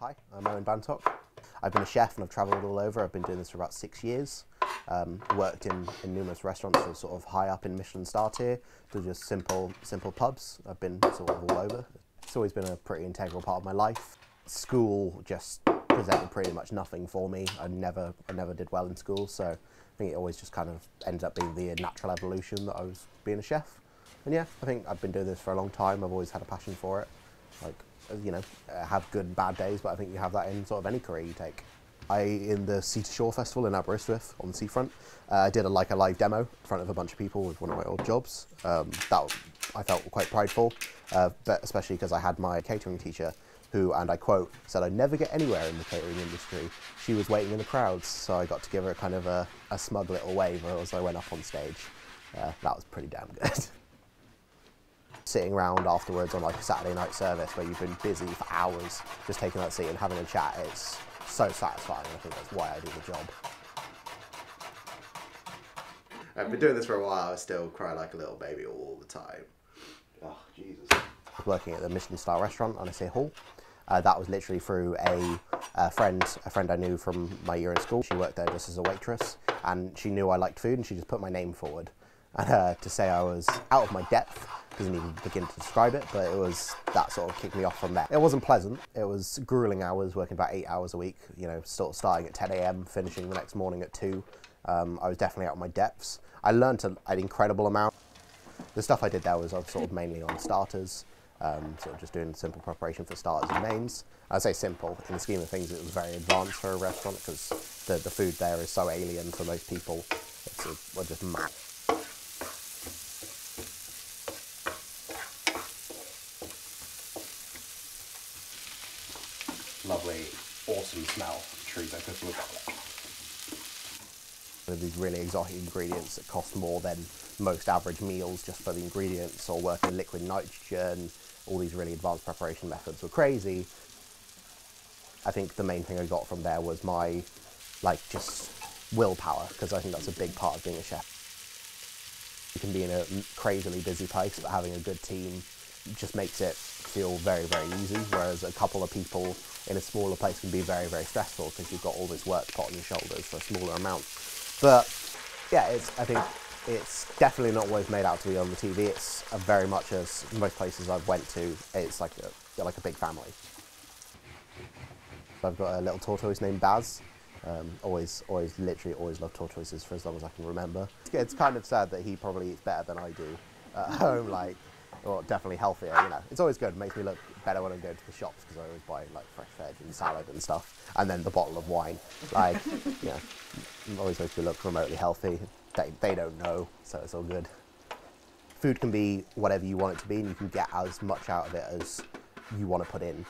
Hi, I'm Owen Bantock. I've been a chef and I've travelled all over. I've been doing this for about 6 years. Worked in numerous restaurants that are sort of high up in Michelin star tier to just simple pubs. I've been sort of all over. It's always been a pretty integral part of my life. School just presented pretty much nothing for me. I never did well in school, so I think it always just kind of ended up being the natural evolution that I was being a chef. And yeah, I think I've been doing this for a long time. I've always had a passion for it. Like, you know, have good and bad days, but I think you have that in sort of any career you take. In the Sea to Shore Festival in Aberystwyth on the seafront, I did a live demo in front of a bunch of people with one of my old jobs. That I felt quite prideful, but especially because I had my catering teacher who, and I quote, said I'd never get anywhere in the catering industry. She was waiting in the crowds, so I got to give her kind of a smug little wave as I went up on stage. That was pretty damn good. Sitting around afterwards on like a Saturday night service where you've been busy for hours, just taking that seat and having a chat, it's so satisfying. I think that's why I do the job. I've been doing this for a while. I still cry like a little baby all the time. Oh, Jesus. I was working at the Michelin star restaurant on a Hall. That was literally through a friend I knew from my year in school. She worked there just as a waitress, and she knew I liked food, and she just put my name forward. And to say I was out of my depth doesn't even begin to describe it, but it was that sort of kicked me off from there. It wasn't pleasant. It was grueling hours, working about 8 hours a week, you know, sort of starting at 10 AM, finishing the next morning at 2. I was definitely out of my depths. I learned an incredible amount. The stuff I did there was sort of mainly on starters, sort of just doing simple preparation for starters and mains. I say simple, in the scheme of things it was very advanced for a restaurant because the food there is so alien to most people. We're just mad. Lovely, awesome smell of chorizo cooking with garlic. These really exotic ingredients that cost more than most average meals just for the ingredients, or working with liquid nitrogen. All these really advanced preparation methods were crazy. I think the main thing I got from there was my, just willpower, because I think that's a big part of being a chef. You can be in a crazily busy place, but having a good team just makes it feel very, very easy, whereas a couple of people in a smaller place can be very, very stressful because you've got all this work put on your shoulders for a smaller amount. But yeah, I think it's definitely not always made out to be on the TV. It's very much, as most places I've went to, it's like a big family. I've got a little tortoise named Baz. Literally always loved tortoises for as long as I can remember. It's kind of sad that he probably eats better than I do at home, or definitely healthier, you know. It's always good, it makes me look better when I go to the shops because I always buy fresh veg and salad and stuff, and then the bottle of wine. You know, it always makes me look remotely healthy. They don't know, so it's all good. Food can be whatever you want it to be, and you can get as much out of it as you want to put in.